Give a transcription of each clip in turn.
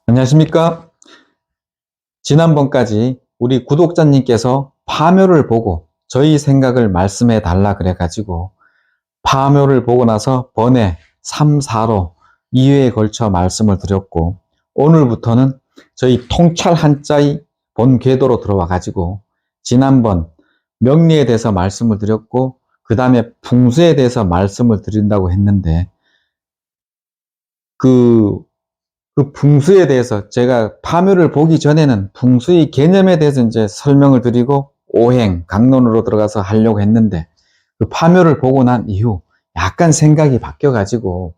안녕하십니까? 지난번까지 우리 구독자님께서 파묘를 보고 저희 생각을 말씀해 달라 그래가지고 파묘를 보고 나서 번외 3, 4로 2회에 걸쳐 말씀을 드렸고, 오늘부터는 저희 통찰 한자의 본 궤도로 들어와 가지고 지난번 명리에 대해서 말씀을 드렸고 그 다음에 풍수에 대해서 말씀을 드린다고 했는데, 그 풍수에 대해서 제가 파묘를 보기 전에는 풍수의 개념에 대해서 이제 설명을 드리고 오행, 강론으로 들어가서 하려고 했는데, 그 파묘를 보고 난 이후 약간 생각이 바뀌어가지고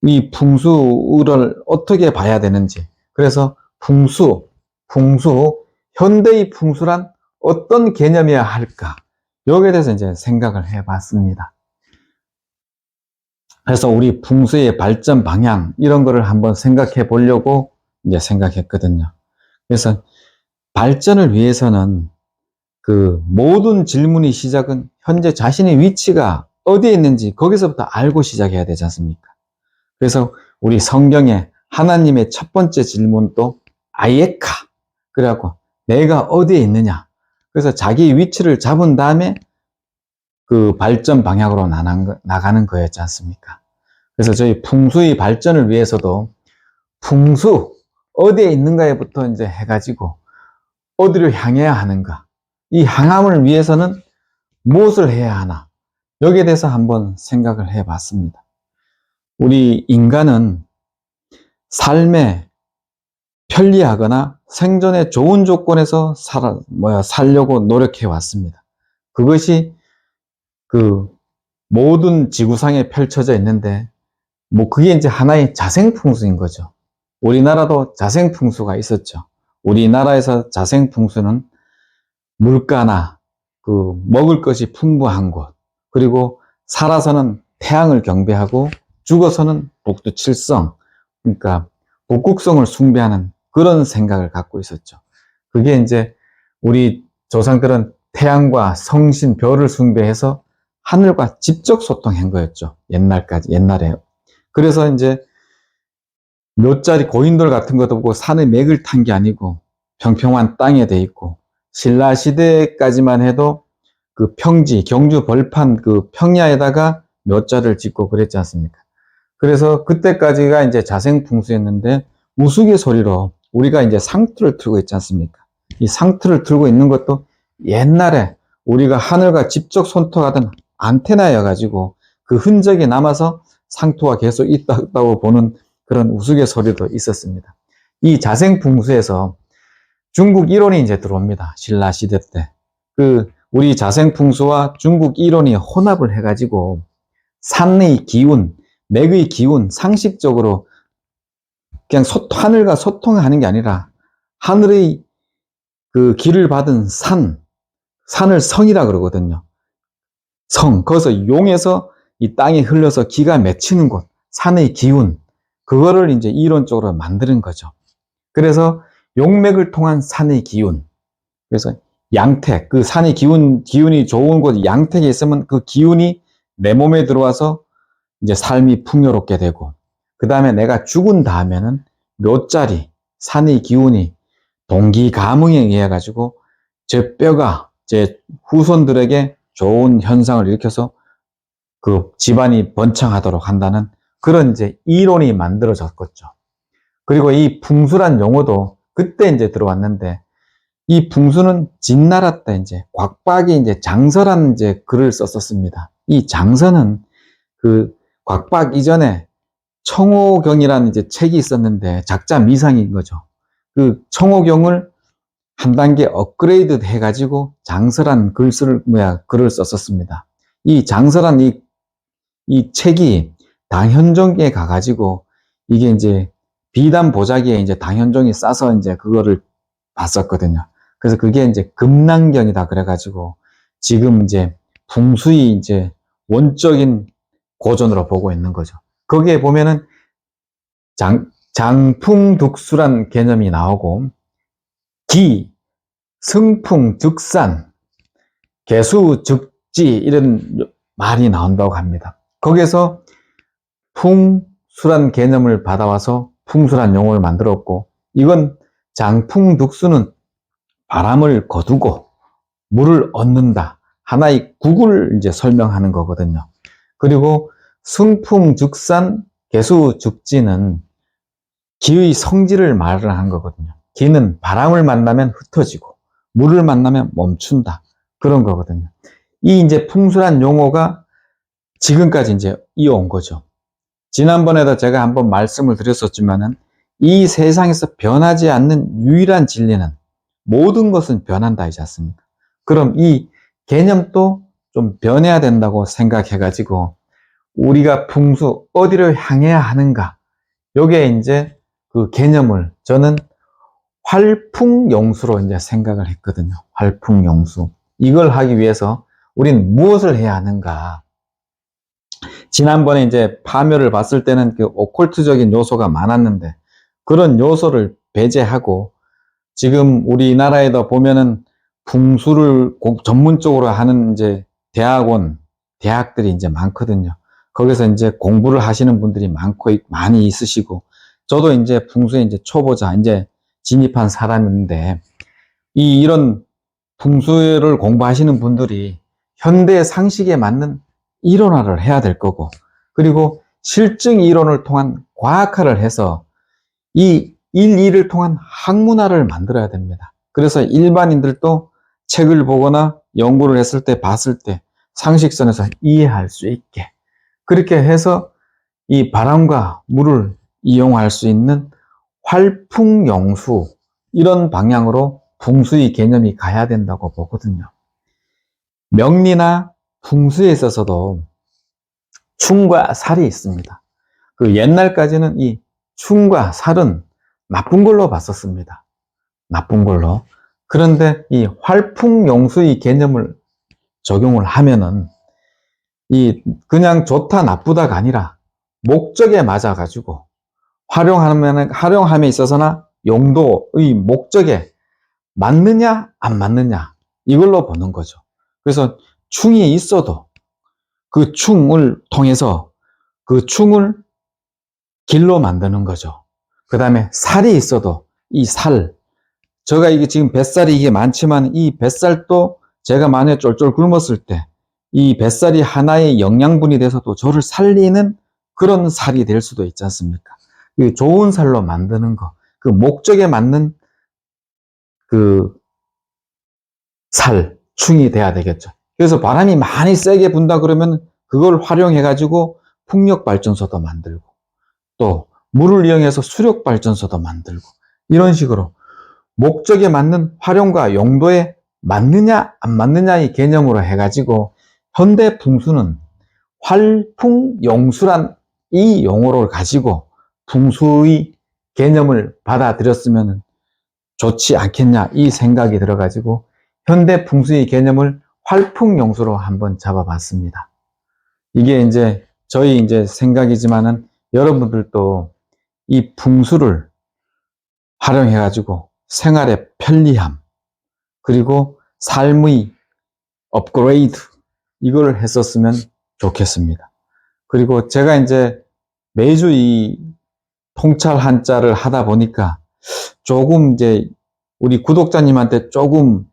이 풍수를 어떻게 봐야 되는지, 그래서 풍수, 현대의 풍수란 어떤 개념이어야 할까? 여기에 대해서 이제 생각을 해봤습니다. 그래서 우리 풍수의 발전 방향 이런 거를 한번 생각해 보려고 이제 생각했거든요. 그래서 발전을 위해서는 그 모든 질문의 시작은 현재 자신의 위치가 어디에 있는지 거기서부터 알고 시작해야 되지 않습니까? 그래서 우리 성경에 하나님의 첫 번째 질문도 아예카, 그래갖고 내가 어디에 있느냐. 그래서 자기 위치를 잡은 다음에 그 발전 방향으로 나가는 거였지 않습니까? 그래서 저희 풍수의 발전을 위해서도 풍수 어디에 있는가에부터 이제 해가지고 어디로 향해야 하는가, 이 향함을 위해서는 무엇을 해야 하나, 여기에 대해서 한번 생각을 해봤습니다. 우리 인간은 삶에 편리하거나 생존에 좋은 조건에서 살려고 노력해 왔습니다. 그것이 그 모든 지구상에 펼쳐져 있는데, 그게 이제 하나의 자생풍수인 거죠. 우리나라도 자생풍수가 있었죠. 우리나라에서 자생풍수는 물가나 먹을 것이 풍부한 곳, 그리고 살아서는 태양을 경배하고 죽어서는 북두칠성, 그러니까 북극성을 숭배하는 그런 생각을 갖고 있었죠. 그게 이제 우리 조상들은 태양과 성신, 별을 숭배해서 하늘과 직접 소통한 거였죠. 옛날에. 그래서 이제 묘자리 고인돌 같은 것도 보고 산에 맥을 탄 게 아니고 평평한 땅에 돼 있고, 신라 시대까지만 해도 그 평지, 경주 벌판 그 평야에다가 묘자를 짓고 그랬지 않습니까? 그래서 그때까지가 이제 자생풍수였는데, 우스갯소리로 우리가 이제 상투를 틀고 있지 않습니까? 이 상투를 틀고 있는 것도 옛날에 우리가 하늘과 직접 손톱하던 안테나여가지고 그 흔적이 남아서 상투가 계속 있다고 보는 그런 우스갯소리도 있었습니다. 이 자생풍수에서 중국 이론이 이제 들어옵니다. 신라 시대 때. 우리 자생풍수와 중국 이론이 혼합을 해가지고 산의 기운, 맥의 기운, 상식적으로 그냥 하늘과 소통하는 게 아니라 하늘의 그 기를 받은 산을 성이라 그러거든요. 거기서 용해서 이 땅에 흘러서 기가 맺히는 곳, 산의 기운, 그거를 이제 이론적으로 만드는 거죠. 그래서 용맥을 통한 산의 기운, 그래서 양택, 그 산의 기운이 좋은 곳, 양택에 있으면 그 기운이 내 몸에 들어와서 이제 삶이 풍요롭게 되고, 그 다음에 내가 죽은 다음에는 묘자리, 산의 기운이 동기가뭉에 의해 가지고 제 뼈가 제 후손들에게 좋은 현상을 일으켜서 그 집안이 번창하도록 한다는 그런 이제 이론이 만들어졌겠죠. 그리고 이 풍수란 용어도 그때 이제 들어왔는데, 이 풍수는 진나라 때 이제 곽박이 이제 장서라는 이제 글을 썼었습니다. 이 장서는 그 곽박 이전에 청호경이라는 이제 책이 있었는데 작자 미상인 거죠. 그 청호경을 한 단계 업그레이드 해가지고 장서란 글을 썼었습니다. 이 장서란 이 책이 당현종에 가가지고 이게 이제 비단 보자기에 이제 당현종이 싸서 이제 그거를 봤었거든요. 그래서 그게 이제 금난경이다 그래가지고 지금 이제 풍수의 이제 원적인 고전으로 보고 있는 거죠. 거기에 보면은 장풍득수란 개념이 나오고, 승풍, 득산, 개수, 즉지 이런 말이 나온다고 합니다. 거기에서 풍수란 개념을 받아와서 풍수란 용어를 만들었고, 이건 장풍득수는 바람을 거두고 물을 얻는다. 하나의 국을 이제 설명하는 거거든요. 그리고 승풍즉산 개수즉지는 기의 성질을 말을 한 거거든요. 기는 바람을 만나면 흩어지고 물을 만나면 멈춘다. 그런 거거든요. 이 이제 풍수란 용어가 지금까지 이제 이어온 거죠. 지난번에도 제가 한번 말씀을 드렸었지만은 이 세상에서 변하지 않는 유일한 진리는 모든 것은 변한다이지 않습니까? 그럼 이 개념도 좀 변해야 된다고 생각해가지고 우리가 풍수 어디를 향해야 하는가? 요게 이제 그 개념을 저는 활풍용수로 이제 생각을 했거든요. 활풍용수. 이걸 하기 위해서 우리는 무엇을 해야 하는가? 지난번에 이제 파묘를 봤을 때는 그 오컬트적인 요소가 많았는데 그런 요소를 배제하고 지금 우리나라에도 보면은 풍수를 전문적으로 하는 이제 대학원, 대학들이 이제 많거든요. 거기서 이제 공부를 하시는 분들이 많이 있으시고, 저도 이제 풍수에 이제 초보자, 이제 진입한 사람인데, 이런 풍수를 공부하시는 분들이 현대 상식에 맞는 이론화를 해야 될 거고, 그리고 실증 이론을 통한 과학화를 해서 이 1, 2를 통한 학문화를 만들어야 됩니다. 그래서 일반인들도 책을 보거나 연구를 했을 때 봤을 때 상식선에서 이해할 수 있게 그렇게 해서 이 바람과 물을 이용할 수 있는 활풍용수 이런 방향으로 풍수의 개념이 가야 된다고 보거든요. 명리나 풍수에 있어서도 충과 살이 있습니다. 그 옛날까지는 이 충과 살은 나쁜 걸로 봤었습니다. 나쁜 걸로. 그런데 이 활풍용수의 개념을 적용을 하면은 이 그냥 좋다 나쁘다가 아니라 목적에 맞아가지고 활용함에 있어서나 용도의 목적에 맞느냐 안 맞느냐 이걸로 보는 거죠. 그래서 충이 있어도 그 충을 통해서 그 충을 길로 만드는 거죠. 그 다음에 살이 있어도 이 살, 제가 이게 지금 뱃살이 이게 많지만 이 뱃살도 제가 만약에 쫄쫄 굶었을 때 이 뱃살이 하나의 영양분이 돼서도 저를 살리는 그런 살이 될 수도 있지 않습니까? 그 좋은 살로 만드는 거, 그 목적에 맞는 그 살, 충이 돼야 되겠죠. 그래서 바람이 많이 세게 분다 그러면 그걸 활용해가지고 풍력발전소도 만들고 또 물을 이용해서 수력발전소도 만들고 이런 식으로 목적에 맞는 활용과 용도에 맞느냐 안 맞느냐의 개념으로 해가지고 현대 풍수는 활풍용수란 이 용어를 가지고 풍수의 개념을 받아들였으면 좋지 않겠냐 이 생각이 들어가지고 현대 풍수의 개념을 활풍용수로 한번 잡아봤습니다. 이게 이제 저희 이제 생각이지만은 여러분들도 이 풍수를 활용해가지고 생활의 편리함, 그리고 삶의 업그레이드, 이걸 했었으면 좋겠습니다. 그리고 제가 이제 매주 이 통찰 한자를 하다 보니까 조금 이제 우리 구독자님한테 조금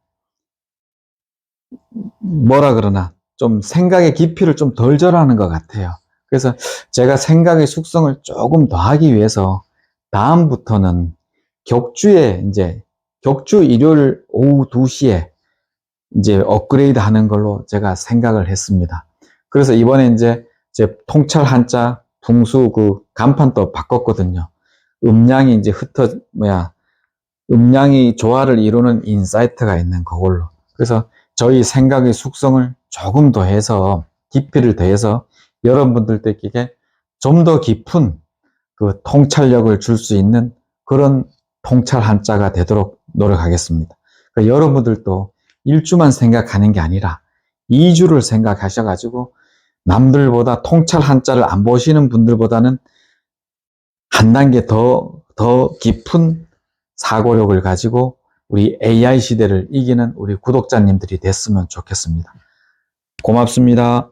뭐라 그러나 좀 생각의 깊이를 좀 덜 절하는 것 같아요. 그래서 제가 생각의 숙성을 조금 더 하기 위해서 다음부터는 격주 일요일 오후 2시에 이제 업그레이드 하는 걸로 제가 생각을 했습니다. 그래서 이번에 이제 제 통찰 한자 풍수 그 간판도 바꿨거든요. 음량이 이제 음량이 조화를 이루는 인사이트가 있는 그걸로. 그래서 저희 생각의 숙성을 조금 더 해서 깊이를 더해서 여러분들께 좀 더 깊은 그 통찰력을 줄 수 있는 그런 통찰 한자가 되도록 노력하겠습니다. 그러니까 여러분들도 1주만 생각하는 게 아니라 2주를 생각하셔가지고 남들보다 통찰 한자를 안 보시는 분들보다는 한 단계 더 깊은 사고력을 가지고 우리 AI 시대를 이기는 우리 구독자님들이 됐으면 좋겠습니다. 고맙습니다.